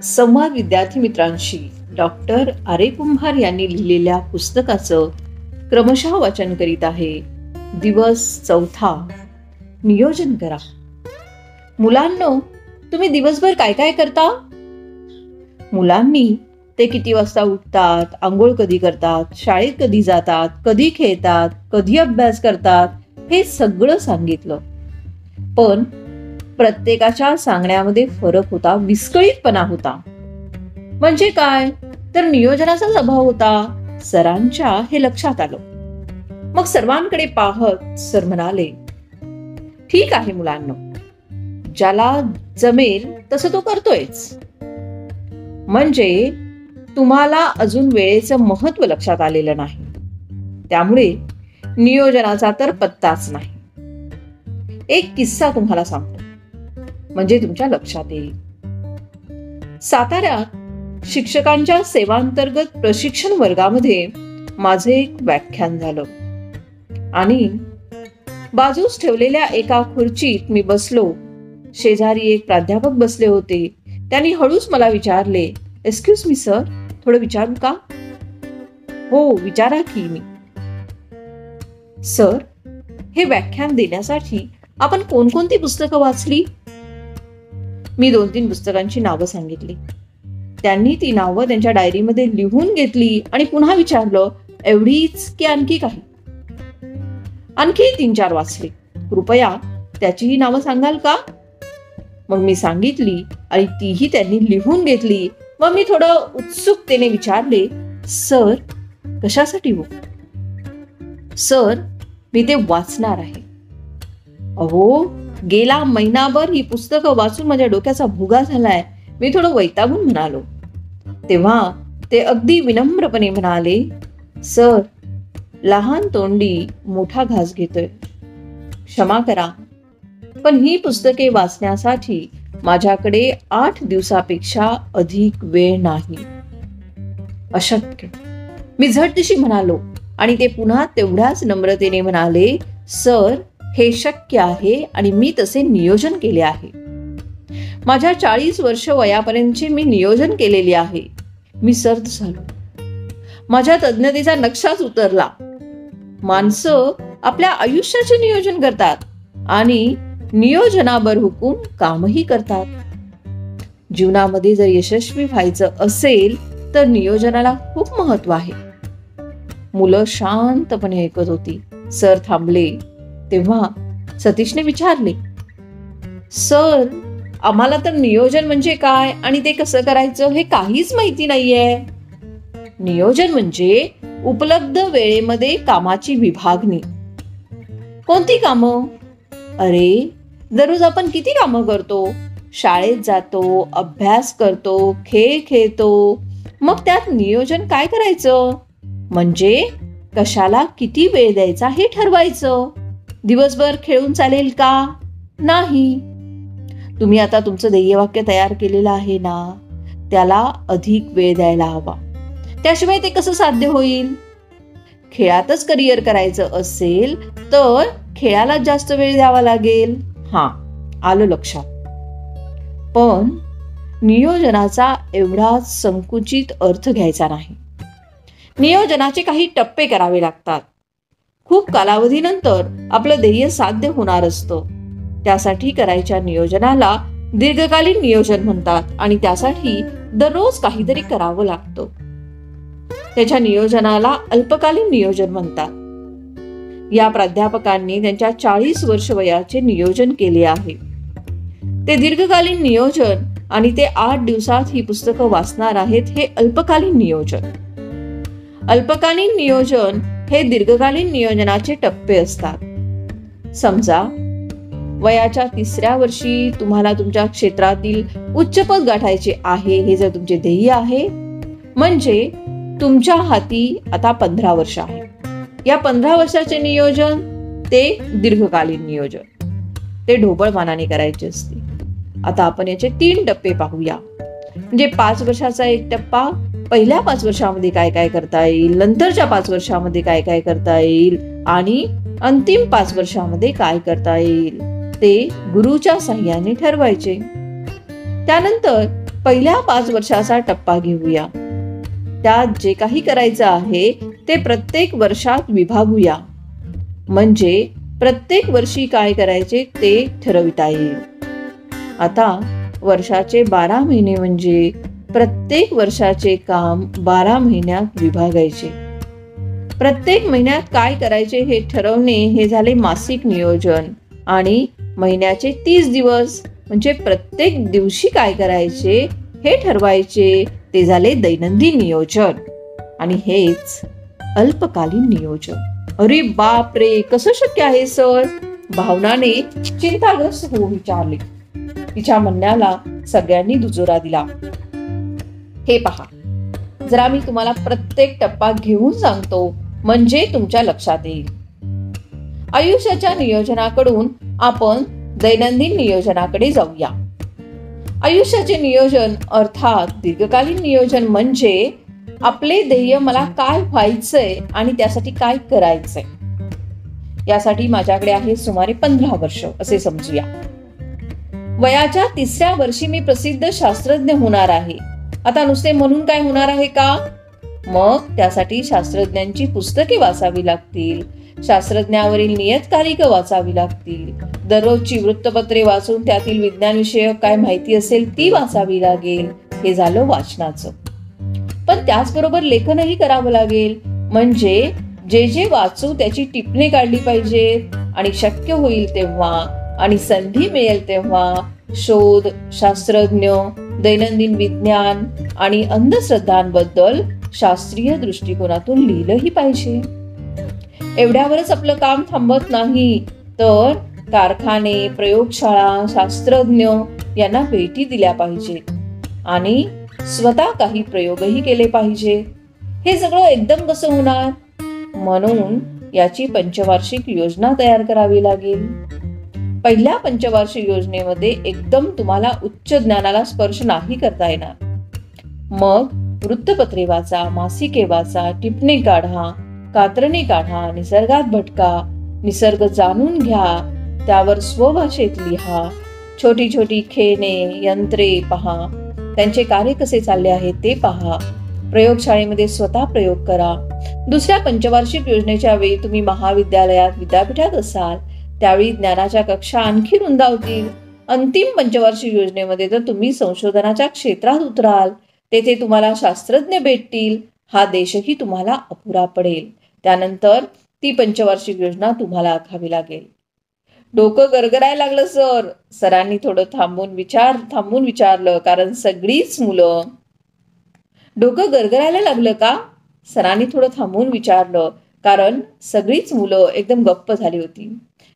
संवाद विद्यार्थी मित्रांशी डॉक्टर आरे कुंभार यांनी लिहिलेल्या पुस्तकाचं क्रमशः वाचन करीत आहे. दिवस 4. नियोजन करा. मुलांनो, तुम्ही दिवसभर काय काय करता? मुलांनी ते किती वाजता उठतात, आंघोळ कधी करतात, शाळेत कधी जातात, कधी खेळतात, कधी अभ्यास करतात, हे सगळं सांगितलं. पण प्रत्येकाच्या सांगण्यामध्ये फरक होता, विस्कळीतपणा होता. म्हणजे काय तर नियोजनाचाच अभाव होता. सरांच्या हे लक्षात आलं. मग सर्वांकडे पाहत सर म्हणाले, ठीक आहे मुलांनो, ज्याला जमेल तसं तो करतोयच. म्हणजे तुम्हाला अजून वेळेचं महत्व लक्षात आलेलं नाही. त्यामुळे नियोजनाचा तर पत्ताच नाही. एक किस्सा तुम्हाला सांगतो, म्हणजे तुमच्या लक्षात येईल. साताऱ्यात शिक्षकांच्या सेवांतर्गत प्रशिक्षण वर्गामध्ये माझे एक व्याख्यान झालं आणि बाजूस ठेवलेल्या एका खुर्चीत मी बसलो. शेजारी एक प्राध्यापक बसले होते. त्यांनी हळूच मला विचारले, एक्सक्यूज मी सर, थोडं विचारू का? हो, विचारा की. मी, सर, हे व्याख्यान देण्यासाठी आपण कोणकोणती पुस्तकं वाचली? मी 2-3 पुस्तकांची नावं सांगितली. त्यांनी ती नावं त्यांच्या डायरीमध्ये लिहून घेतली आणि पुन्हा विचारलं, एवढीच की आणखी काही? आणखी 3-4 वाचली. कृपया त्याचीही नावं सांगाल का? मग मी सांगितली आणि तीही त्यांनी लिहून घेतली. मग मी थोडं उत्सुकतेने विचारले, सर, कशासाठी हो? सर, मी ते वाचणार आहे. अहो, गेला महिनाभर ही पुस्तकं वाचून माझ्या डोक्याचा भुगा झालाय. मी थोडं वैतागून म्हणालो. तेव्हा ते अगदी विनम्रपणे म्हणाले, सर, लहान तोंडी मोठा घास घेतोय. क्षमा करा, पण ही पुस्तके वाचण्यासाठी माझ्याकडे 8 दिवसापेक्षा अधिक वेळ नाही. अशक्य, मी झटदिशी म्हणालो आणि ते पुन्हा तेवढ्याच नम्रतेने म्हणाले, सर, हे शक्य आहे आणि मी तसे नियोजन केले आहे. माझ्या 40 वर्ष वयापर्यंतचे मी नियोजन केलेले आहे. मी सर्द झालो. माझ्या तज्ञतेचा नक्षाच उतरला. माणसं आपल्या आयुष्याचे नियोजन करतात आणि नियोजनावर हुकूम कामही करतात. जीवनामध्ये जर यशस्वी व्हायचं असेल तर नियोजनाला खूप महत्व आहे. मुलं शांतपणे ऐकत होती. सर थांबले. तेव्हा सतीशने विचारले, सर, आम्हाला तर नियोजन म्हणजे काय आणि ते कसं करायचं हे काहीच माहिती नाहीये. नियोजन म्हणजे उपलब्ध वेळेमध्ये कामाची विभागणी. कोणती कामं? अरे, दररोज आपण किती कामं करतो? शाळेत जातो, अभ्यास करतो, खेळ खेळतो. मग त्यात नियोजन काय करायचं? म्हणजे कशाला किती वेळ द्यायचा हे ठरवायचं. दिवसभर खेळून चालेल का? नाही. तुम्ही आता तुमचं ध्येयवाक्य तयार केलेलं आहे ना, त्याला अधिक वेळ द्यायला हवा. त्याशिवाय ते कसं साध्य होईल? खेळातच करिअर करायचं असेल तर खेळाला जास्त वेळ द्यावा लागेल. हा, आलं लक्षात. पण नियोजनाचा एवढा संकुचित अर्थ घ्यायचा नाही. नियोजनाचे काही टप्पे करावे लागतात. खूप कालावधीनंतर आपलं ध्येय साध्य होणार असतं. त्यासाठी करायच्या नियोजनाला दीर्घकालीन नियोजन म्हणतात आणि त्यासाठी दररोज काहीतरी करावं लागतं. त्याच्या नियोजनाला अल्पकालीन नियोजन म्हणतात. या प्राध्यापकांनी त्यांच्या 40 वर्ष वयाचे नियोजन केले आहे. ते दीर्घकालीन नियोजन आणि ते 8 दिवसात ही पुस्तकं वाचणार आहेत हे अल्पकालीन नियोजन. अल्पकालीन नियोजन हे दीर्घकालीन नियोजनाचे टप्पे असतात. समजा वयाच्या 3ऱ्या वर्षी तुम्हाला तुमच्या क्षेत्रातील उच्चपद गाठायचे आहे, हे जर तुमचे ध्येय आहे, म्हणजे तुमच्या हाती आता 15 वर्ष आहे. या 15 वर्षाचे नियोजन ते दीर्घकालीन नियोजन, ते ढोबळमानाने करायचे असते. आता आपण याचे 3 टप्पे पाहूया. म्हणजे 5 वर्षाचा एक टप्पा, पहिल्या 5 वर्षामध्ये काय काय करता येईल, नंतरच्या 5 वर्षामध्ये काय काय करता येईल आणि अंतिम 5 वर्षामध्ये काय करता येईल, ते गुरुच्या साह्याने ठरवायचे. त्यानंतर पहिल्या 5 वर्षाचा टप्पा घेऊया. त्यात जे काही करायचं आहे ते प्रत्येक वर्षात विभागूया. म्हणजे प्रत्येक वर्षी काय करायचे ते ठरविता येईल. आता वर्षाचे 12 महिने म्हणजे प्रत्येक वर्षाचे काम 12 महिन्यात विभागायचे. प्रत्येक महिन्यात काय करायचे हे ठरवणे हे झाले मासिक नियोजन. आणि महिन्याचे 30 दिवस म्हणजे प्रत्येक दिवशी काय करायचे हे ठरवायचे ते झाले दैनंदिन नियोजन. आणि हेच अल्पकालीन नियोजन. अरे बाप रे, कसं शक्य आहे सर? भावनाने चिंताग्रस्त होऊन विचारले. तिच्या म्हणण्याला सगळ्यांनी दुजोरा दिला. हे पहा, जरा मी तुम्हाला प्रत्येक टप्पा घेऊन सांगतो म्हणजे तुमच्या लक्षात येईल. आयुष्याच्या नियोजनाकडून आपण दैनंदिन नियोजनाकडे जाऊया. आयुष्याचे नियोजन अर्थात दीर्घकालीन नियोजन म्हणजे आपले ध्येय, मला काय व्हायचंय आणि त्यासाठी काय करायचंय. यासाठी माझ्याकडे आहे सुमारे 15 वर्ष असे समजूया. वयाच्या 3ऱ्या वर्षी मी प्रसिद्ध शास्त्रज्ञ होणार आहे. आता नुसते म्हणून काय होणार आहे का? मग त्यासाठी शास्त्रज्ञांची पुस्तके वाचावी लागतील, शास्त्रज्ञावरील नियतकालिकं वाचावी लागतील, दररोजची वृत्तपत्रे वाचून त्यातील विज्ञानविषयक काय माहिती असेल ती वाचावी लागेल. हे झालं वाचनाचं. पण त्याचबरोबर लेखनही करावं लागेल. म्हणजे जे जे वाचू त्याची टिपणे काढली पाहिजे. आणि शक्य होईल तेव्हा आणि संधी मिळेल तेव्हा शोध, शास्त्रज्ञ, दैनंदिन विज्ञान आणि अंधश्रद्धांबद्दल शास्त्रीय दृष्टिकोनातून लिहिलंही पाहिजे. एवढ्यावरच आपलं काम थांबत नाही, तर कारखाने, प्रयोगशाळा, शास्त्रज्ञ यांना भेटी दिल्या पाहिजेत आणि स्वतः काही प्रयोगही केले पाहिजे. हे सगळं एकदम कसं होणार? म्हणून याची पंचवार्षिक योजना तयार करावी लागेल. पहिल्या पंचवार्षिक योजनेमध्ये एकदम तुम्हाला उच्च ज्ञानाला स्पर्श नाही करता येणार. मग वृत्तपत्रे वाचा, मासिके वाचा, टिपणे काढा, कात्रणे काढा, निसर्गात भटका, निसर्ग जाणून घ्या, त्यावर स्वभाषेत लिहा, छोटी छोटी खेळणे, यंत्रे पहा, त्यांचे कार्य कसे चालले आहे ते पहा, प्रयोगशाळेमध्ये स्वतः प्रयोग करा. दुसऱ्या पंचवार्षिक योजनेच्या वेळी तुम्ही महाविद्यालयात, विद्यापीठात असाल, त्यावेळी ज्ञानाच्या कक्षा आणखी रुंदावतील. अंतिम पंचवार्षिक योजनेमध्ये तर तुम्ही संशोधनाच्या क्षेत्रात उतराल, तेथे तुम्हाला शास्त्रज्ञ भेटतील. हा देशही तुम्हाला अपुरा पडेल. त्यानंतर ती पंचवार्षिक योजना तुम्हाला आखावी लागेल. डोकं गरगरायला लागलं सर. सरांनी थोडं थांबून विचारलं, कारण सगळीच मुलं. डोकं गरगरायला लागलं का? सरांनी थोडं थांबून विचारलं, कारण सगळीच मुलं एकदम गप्प झाली होती.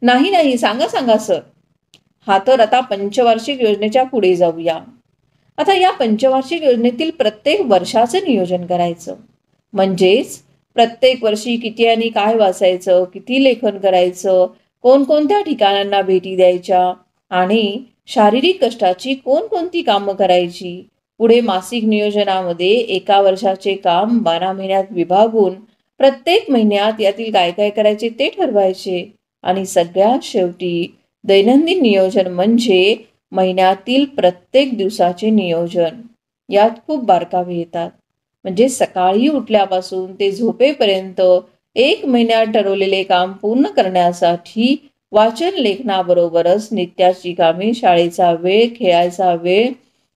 नाही, सांगा सर. हा, तर आता पंचवार्षिक योजनेच्या पुढे जाऊया. आता या पंचवार्षिक योजनेतील प्रत्येक वर्षाचं नियोजन करायचं. म्हणजेच प्रत्येक वर्षी किती आणि काय वाचायचं, किती लेखन करायचं, कोणकोणत्या ठिकाणांना भेटी द्यायच्या आणि शारीरिक कष्टाची कोणकोणती कामं करायची. पुढे मासिक नियोजनामध्ये एका वर्षाचे काम 12 महिन्यात विभागून प्रत्येक महिन्यात यातील काय काय करायचे ते ठरवायचे. आणि सगळ्यात शेवटी दैनंदिन नियोजन म्हणजे महिन्यातील प्रत्येक दिवसाचे नियोजन. यात खूप बारकावे येतात. म्हणजे सकाळी उठल्यापासून ते झोपेपर्यंत 1 महिन्यात ठरवलेले काम पूर्ण करण्यासाठी वाचन लेखनाबरोबरच नित्याची कामे, शाळेचा वेळ, खेळायचा वेळ,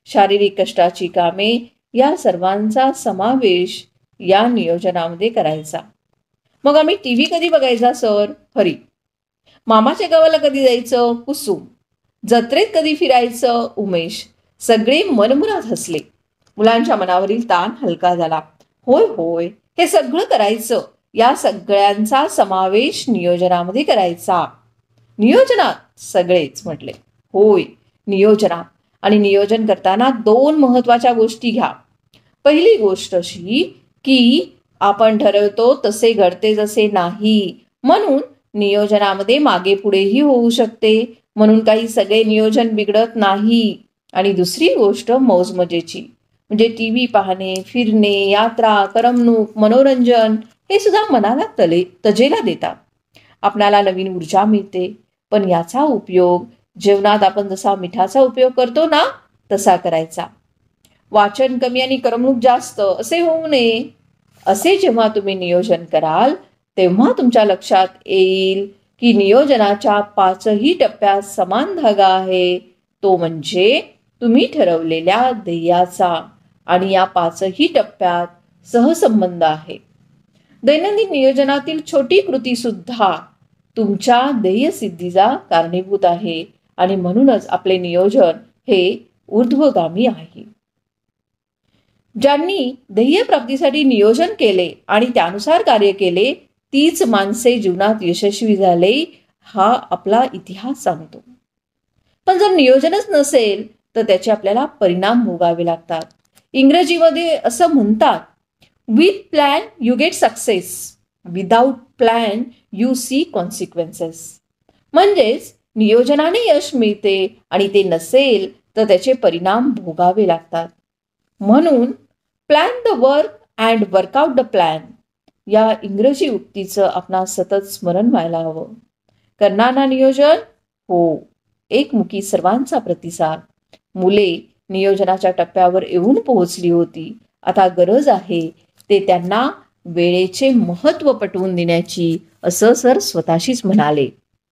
शारीरिक कष्टाची कामे या सर्वांचा समावेश या नियोजनामध्ये करायचा. मग आम्ही टीव्ही कधी बघायचा सर? हरी. मामाच्या गावाला कधी जायचं? कुसुम. जत्रेत कधी फिरायचं? उमेश. सगळे मनमुराद हसले. मुलांच्या मनावरील ताण हलका झाला. होय, हे सगळं करायचं. या सगळ्यांचा समावेश नियोजनामध्ये करायचा. नियोजनात? सगळेच म्हटले. होय, नियोजनात. आणि नियोजन करताना 2 महत्वाच्या गोष्टी घ्या. पहिली गोष्ट अशी की आपण ठरवतो तसे घडते जसे नाही, म्हणून नियोजनामध्ये मागे पुढेही होऊ शकते, म्हणून काही सगळे नियोजन बिघडत नाही. आणि दुसरी गोष्ट मौजमजेची, म्हणजे टीव्ही पाहणे, फिरणे, यात्रा, करमणूक, मनोरंजन हे सुद्धा मनाला तजेला देतात. आपणाला नवीन ऊर्जा मिळते. पण याचा उपयोग जेवणात आपण जसा मिठाचा उपयोग करतो ना तसा करायचा. वाचन कमी आणि करमणूक जास्त असे होऊ नये. असे जेव्हा तुम्ही नियोजन कराल तेव्हा तुमच्या लक्षात येईल की नियोजनाच्या 5ही टप्प्यात समान धागा आहे, तो म्हणजे तुम्ही ठरवलेल्या ध्येयाचा, आणि या 5ही टप्प्यात सहसंबंध आहे. दैनंदिन नियोजनातील छोटी कृती सुद्धा तुमच्या ध्येयसिद्धीचा कारणीभूत आहे आणि म्हणूनच आपले नियोजन हे ऊर्ध्वगामी आहे. ज्यांनी ध्येयप्राप्तीसाठी नियोजन केले आणि त्यानुसार कार्य केले तीच माणसे जीवनात यशस्वी झाले, हा आपला इतिहास सांगतो. पण जर नियोजनच नसेल तर त्याचे आपल्याला परिणाम भोगावे लागतात. इंग्रजीमध्ये असं म्हणतात, with plan you get success, without plan you see consequences. म्हणजेच नियोजनाने यश मिळते आणि ते नसेल तर त्याचे परिणाम भोगावे लागतात. म्हणून plan the work and workout the plan या इंग्रजी उक्तीचं आपणा सतत स्मरण व्हायला हवं. करणार ना नियोजन? हो. एकमुखी सर्वांचा प्रतिसाद. मुले नियोजनाच्या टप्प्यावर येऊन पोहोचली होती. आता गरज आहे ते त्यांना वेळेचे महत्त्व पटवून देण्याची, असं सर स्वतःशीच म्हणाले.